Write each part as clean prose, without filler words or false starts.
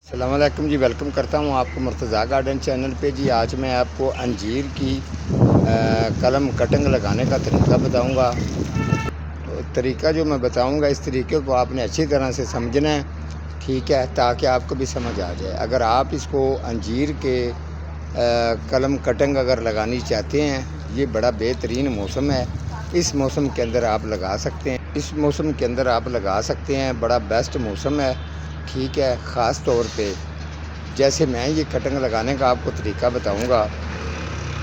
السلام علیکم جی، ویلکم کرتا ہوں آپ کو مرتضیٰ گارڈن چینل پہ جی۔ آج میں آپ کو انجیر کی قلم کٹنگ لگانے کا طریقہ بتاؤں گا۔ تو طریقہ جو میں بتاؤں گا، اس طریقے کو آپ نے اچھی طرح سے سمجھنا ہے، ٹھیک ہے، تاکہ آپ کو بھی سمجھ آ جائے۔ اگر آپ اس کو انجیر کے قلم کٹنگ اگر لگانی چاہتے ہیں، یہ بڑا بہترین موسم ہے، اس موسم کے اندر آپ لگا سکتے ہیں، بڑا بیسٹ موسم ہے، ٹھیک ہے۔ خاص طور پہ جیسے میں یہ کٹنگ لگانے کا آپ کو طریقہ بتاؤں گا،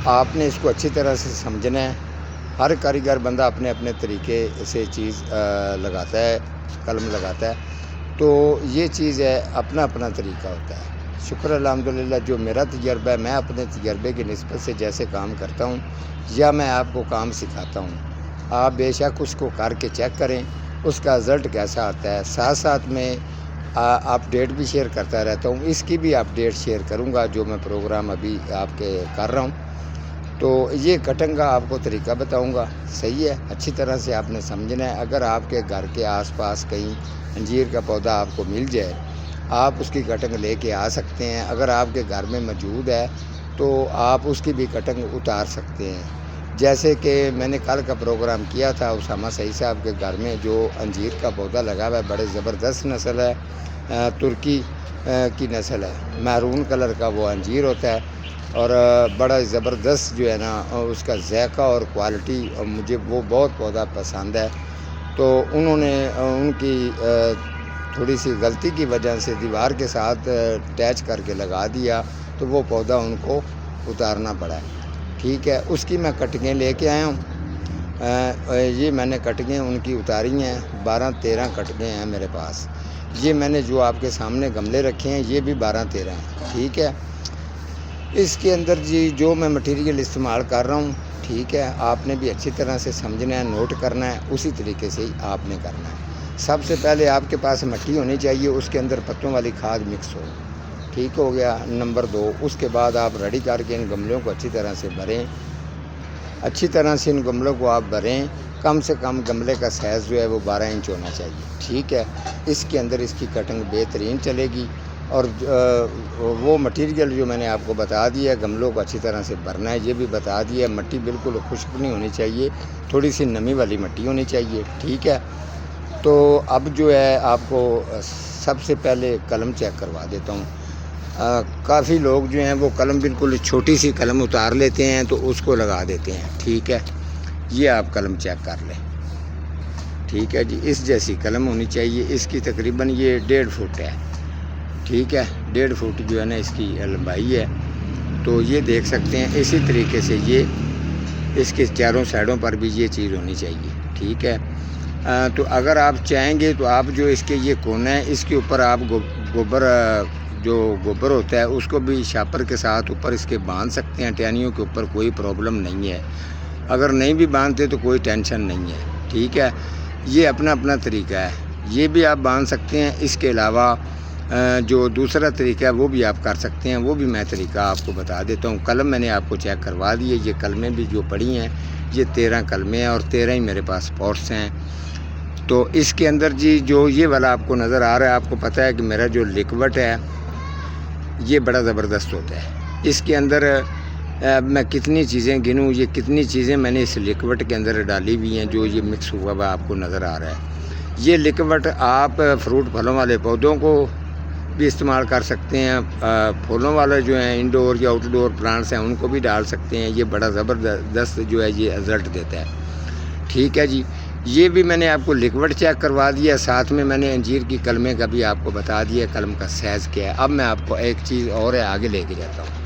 آپ نے اس کو اچھی طرح سے سمجھنا ہے۔ ہر کاریگر بندہ اپنے اپنے طریقے سے چیز لگاتا ہے، قلم لگاتا ہے، تو یہ چیز ہے، اپنا اپنا طریقہ ہوتا ہے۔ شکر الحمدللہ، جو میرا تجربہ ہے، میں اپنے تجربے کی نسبت سے جیسے کام کرتا ہوں یا میں آپ کو کام سکھاتا ہوں، آپ بے شک اس کو کر کے چیک کریں اس کا رزلٹ کیسا آتا ہے۔ ساتھ ساتھ میں اپڈیٹ بھی شیئر کرتا رہتا ہوں، اس کی بھی اپڈیٹ شیئر کروں گا جو میں پروگرام ابھی آپ کے کر رہا ہوں۔ تو یہ کٹنگ کا آپ کو طریقہ بتاؤں گا، صحیح ہے، اچھی طرح سے آپ نے سمجھنا ہے۔ اگر آپ کے گھر کے آس پاس کہیں انجیر کا پودا آپ کو مل جائے، آپ اس کی کٹنگ لے کے آ سکتے ہیں۔ اگر آپ کے گھر میں موجود ہے تو آپ اس کی بھی کٹنگ اتار سکتے ہیں۔ جیسے کہ میں نے کل کا پروگرام کیا تھا، اسامہ سعید صاحب کے گھر میں جو انجیر کا پودا لگا ہوا ہے، بڑے زبردست نسل ہے، ترکی کی نسل ہے، میرون کلر کا وہ انجیر ہوتا ہے، اور بڑا زبردست جو ہے نا اس کا ذائقہ اور کوالٹی، مجھے وہ بہت پودا پسند ہے۔ تو انہوں نے ان کی تھوڑی سی غلطی کی وجہ سے دیوار کے ساتھ اٹیچ کر کے لگا دیا، تو وہ پودا ان کو اتارنا پڑا ہے، ٹھیک ہے۔ اس کی میں کٹنگیں لے کے آیا ہوں، یہ میں نے کٹنگیں ان کی اتاری ہیں، 12-13 کٹنگیں ہیں میرے پاس۔ یہ میں نے جو آپ کے سامنے گملے رکھے ہیں، یہ بھی 12-13 ہیں، ٹھیک ہے۔ اس کے اندر جی جو میں مٹیریل استعمال کر رہا ہوں، ٹھیک ہے، آپ نے بھی اچھی طرح سے سمجھنا ہے، نوٹ کرنا ہے، اسی طریقے سے ہی آپ نے کرنا ہے۔ سب سے پہلے آپ کے پاس مٹی ہونی چاہیے، اس کے اندر پتوں والی کھاد مکس ہو، ٹھیک ہو گیا۔ نمبر 2، اس کے بعد آپ ریڈی کر کے ان گملوں کو اچھی طرح سے بھریں، اچھی طرح سے ان گملوں کو آپ بھریں۔ کم سے کم گملے کا سائز جو ہے وہ 12 انچ ہونا چاہیے، ٹھیک ہے۔ اس کے اندر اس کی کٹنگ بہترین چلے گی۔ اور وہ مٹیریل جو میں نے آپ کو بتا دیا ہے، گملوں کو اچھی طرح سے بھرنا ہے، یہ بھی بتا دیا ہے۔ مٹی بالکل خشک نہیں ہونی چاہیے، تھوڑی سی نمی والی مٹی ہونی چاہیے، ٹھیک ہے۔ تو اب جو ہے آپ کو سب سے پہلے قلم چیک کروا دیتا ہوں۔ کافی لوگ جو ہیں وہ قلم بالکل چھوٹی سی قلم اتار لیتے ہیں تو اس کو لگا دیتے ہیں، ٹھیک ہے۔ یہ آپ قلم چیک کر لیں، ٹھیک ہے جی، اس جیسی قلم ہونی چاہیے۔ اس کی تقریباً یہ 1.5 فٹ ہے، ٹھیک ہے، 1.5 فٹ جو ہے نا اس کی لمبائی ہے۔ تو یہ دیکھ سکتے ہیں، اسی طریقے سے یہ اس کے چاروں سائڈوں پر بھی یہ چیز ہونی چاہیے، ٹھیک ہے۔ تو اگر آپ چاہیں گے تو آپ جو اس کے یہ کونا ہے، اس کے اوپر آپ گوبر ہوتا ہے اس کو بھی شاپر کے ساتھ اوپر اس کے باندھ سکتے ہیں، ٹہنیوں کے اوپر، کوئی پرابلم نہیں ہے۔ اگر نہیں بھی باندھتے تو کوئی ٹینشن نہیں ہے، ٹھیک ہے۔ یہ اپنا اپنا طریقہ ہے، یہ بھی آپ باندھ سکتے ہیں۔ اس کے علاوہ جو دوسرا طریقہ ہے وہ بھی آپ کر سکتے ہیں، وہ بھی میں طریقہ آپ کو بتا دیتا ہوں۔ قلم میں نے آپ کو چیک کروا دی ہے، یہ قلمیں بھی جو پڑی ہیں یہ 13 قلمیں ہیں، اور 13 ہی میرے پاس پوٹس ہیں۔ تو اس کے اندر جی جو یہ والا آپ کو نظر آ رہا ہے، آپ کو پتہ ہے کہ میرا جو لکوڈ ہے یہ بڑا زبردست ہوتا ہے۔ اس کے اندر میں کتنی چیزیں گنوں، یہ کتنی چیزیں میں نے اس لکوڈ کے اندر ڈالی ہوئی ہیں، جو یہ مکس ہوا ہوا آپ کو نظر آ رہا ہے۔ یہ لکوڈ آپ فروٹ پھلوں والے پودوں کو بھی استعمال کر سکتے ہیں، پھولوں والے جو ہیں انڈور یا آؤٹ ڈور پلانٹس ہیں ان کو بھی ڈال سکتے ہیں۔ یہ بڑا زبردست جو ہے یہ رزلٹ دیتا ہے، ٹھیک ہے جی۔ یہ بھی میں نے آپ کو لکوڈ چیک کروا دیا، ساتھ میں نے انجیر کی قلمیں کا بھی آپ کو بتا دیا قلم کا سائز کیا ہے۔ اب میں آپ کو ایک چیز اور ہے آگے لے کے جاتا ہوں۔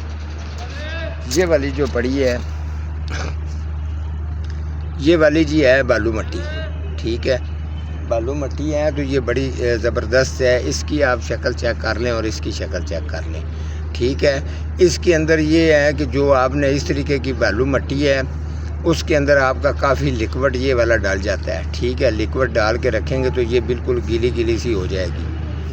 یہ والی جو پڑی ہے، یہ والی جی ہے بالو مٹی، ٹھیک ہے، بالو مٹی ہے، تو یہ بڑی زبردست ہے۔ اس کی آپ شکل چیک کر لیں اور اس کی شکل چیک کر لیں، ٹھیک ہے۔ اس کے اندر یہ ہے کہ جو آپ نے اس طریقے کی بالو مٹی ہے، اس کے اندر آپ کا کافی لکوڈ یہ والا ڈال جاتا ہے، ٹھیک ہے۔ لکوڈ ڈال کے رکھیں گے تو یہ بالکل گیلی گیلی سی ہو جائے گی،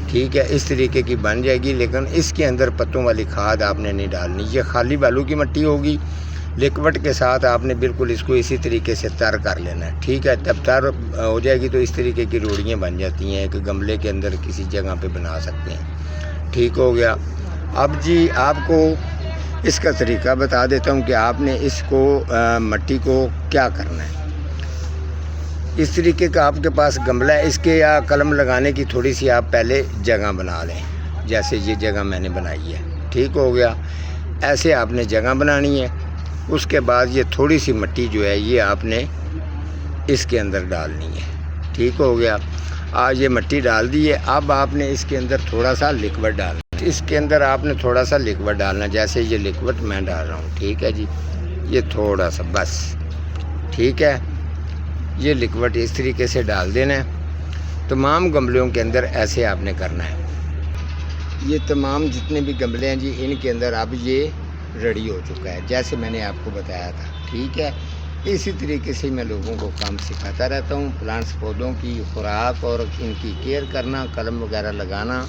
ٹھیک ہے، اس طریقے کی بن جائے گی۔ لیکن اس کے اندر پتوں والی کھاد آپ نے نہیں ڈالنی، یہ خالی بالو کی مٹی ہوگی۔ لکوڈ کے ساتھ آپ نے بالکل اس کو اسی طریقے سے تر کر لینا ہے، ٹھیک ہے۔ جب تر ہو جائے گی تو اس طریقے کی روڑیاں بن جاتی ہیں، ایک گملے کے اندر کسی جگہ پہ بنا سکتے ہیں، ٹھیک ہو گیا۔ اب جی آپ کو اس کا طریقہ بتا دیتا ہوں کہ آپ نے اس کو مٹی کو کیا کرنا ہے۔ اس طریقے کا آپ کے پاس گملہ ہے، اس کے یا قلم لگانے کی تھوڑی سی آپ پہلے جگہ بنا لیں، جیسے یہ جگہ میں نے بنائی ہے، ٹھیک ہو گیا۔ ایسے آپ نے جگہ بنانی ہے۔ اس کے بعد یہ تھوڑی سی مٹی جو ہے یہ آپ نے اس کے اندر ڈالنی ہے، ٹھیک ہو گیا۔ آج یہ مٹی ڈال دی ہے، اب آپ نے اس کے اندر تھوڑا سا لکوڈ ڈالنا، اس کے اندر آپ نے تھوڑا سا لکوڈ ڈالنا، جیسے یہ لکوڈ میں ڈال رہا ہوں، ٹھیک ہے جی، یہ تھوڑا سا بس، ٹھیک ہے۔ یہ لکوڈ اس طریقے سے ڈال دینا ہے۔ تمام گملوں کے اندر ایسے آپ نے کرنا ہے۔ یہ تمام جتنے بھی گملے ہیں جی ان کے اندر اب یہ ریڈی ہو چکا ہے، جیسے میں نے آپ کو بتایا تھا، ٹھیک ہے۔ اسی طریقے سے میں لوگوں کو کام سکھاتا رہتا ہوں، پلانٹس پودوں کی خوراک اور ان کی کیئر کرنا، قلم وغیرہ لگانا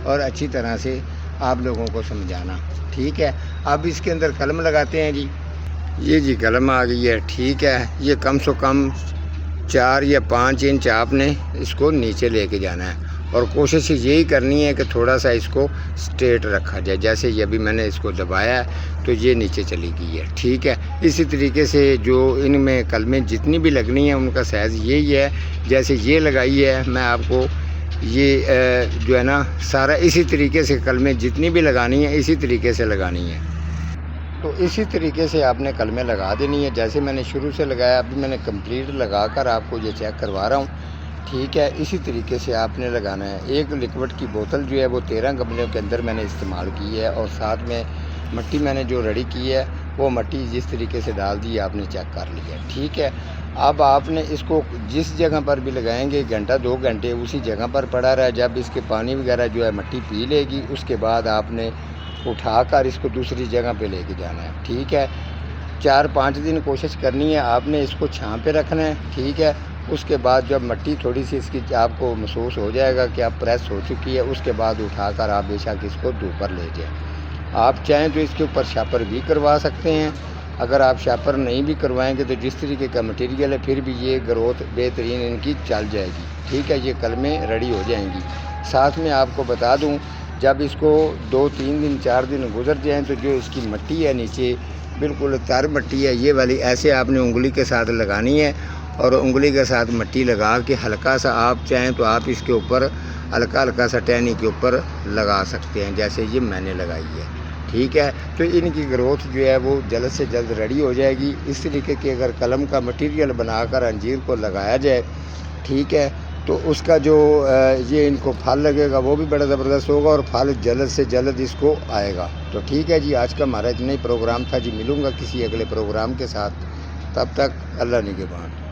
اور اچھی طرح سے آپ لوگوں کو سمجھانا، ٹھیک ہے۔ اب اس کے اندر قلم لگاتے ہیں جی، یہ جی قلم آ گئی ہے، ٹھیک ہے۔ یہ کم سے کم 4 یا 5 انچ آپ نے اس کو نیچے لے کے جانا ہے اور کوشش یہی کرنی ہے کہ تھوڑا سا اس کو سٹریٹ رکھا جائے، جیسے یہ ابھی میں نے اس کو دبایا ہے تو یہ نیچے چلی گئی ہے، ٹھیک ہے۔ اسی طریقے سے جو ان میں قلمیں جتنی بھی لگنی ہیں ان کا سائز یہی ہے، جیسے یہ لگائی ہے میں آپ کو، یہ جو ہے نا سارا اسی طریقے سے قلمیں جتنی بھی لگانی ہیں اسی طریقے سے لگانی ہے۔ تو اسی طریقے سے آپ نے قلمیں لگا دینی ہے، جیسے میں نے شروع سے لگایا، ابھی میں نے کمپلیٹ لگا کر آپ کو یہ چیک کروا رہا ہوں، ٹھیک ہے۔ اسی طریقے سے آپ نے لگانا ہے۔ ایک لکوڈ کی بوتل جو ہے وہ 13 گملوں کے اندر میں نے استعمال کی ہے، اور ساتھ میں مٹی میں نے جو ریڈی کی ہے وہ مٹی جس طریقے سے ڈال دی آپ نے چیک کر لیا ہے، ٹھیک ہے۔ اب آپ نے اس کو جس جگہ پر بھی لگائیں گے 1 گھنٹہ 2 گھنٹے اسی جگہ پر پڑا رہا ہے، جب اس کے پانی وغیرہ جو ہے مٹی پی لے گی اس کے بعد آپ نے اٹھا کر اس کو دوسری جگہ پہ لے کے جانا ہے، ٹھیک ہے۔ 4-5 دن کوشش کرنی ہے، آپ نے اس کو چھاں پہ رکھنا ہے، ٹھیک ہے۔ اس کے بعد جب مٹی تھوڑی سی اس کی آپ کو محسوس ہو جائے گا کہ اب پریس ہو چکی ہے، اس کے بعد اٹھا کر آپ بے شک اس کو دوپر لے جائیں۔ آپ چاہیں تو اس کے اوپر شاپر بھی کروا سکتے ہیں، اگر آپ شاپر نہیں بھی کروائیں گے تو جس طریقے کا مٹیریل ہے پھر بھی یہ گروتھ بہترین ان کی چل جائے گی، ٹھیک ہے۔ یہ قلمیں ریڈی ہو جائیں گی۔ ساتھ میں آپ کو بتا دوں، جب اس کو 2-3 دن 4 دن گزر جائیں تو جو اس کی مٹی ہے نیچے بالکل تر مٹی ہے یہ والی، ایسے آپ نے انگلی کے ساتھ لگانی ہے، اور انگلی کے ساتھ مٹی لگا کے ہلکا سا آپ چاہیں تو آپ اس کے اوپر ہلکا ہلکا سا ٹہنی کے اوپر لگا سکتے ہیں، جیسے یہ میں نے لگائی ہے، ٹھیک ہے۔ تو ان کی گروتھ جو ہے وہ جلد سے جلد ریڈی ہو جائے گی۔ اس طریقے کے اگر قلم کا مٹیریل بنا کر انجیر کو لگایا جائے، ٹھیک ہے، تو اس کا جو یہ ان کو پھل لگے گا وہ بھی بڑا زبردست ہوگا، اور پھل جلد سے جلد اس کو آئے گا۔ تو ٹھیک ہے جی، آج کا ہمارا اتنا ہی پروگرام تھا جی، ملوں گا کسی اگلے پروگرام کے ساتھ، تب تک اللہ نگہبان۔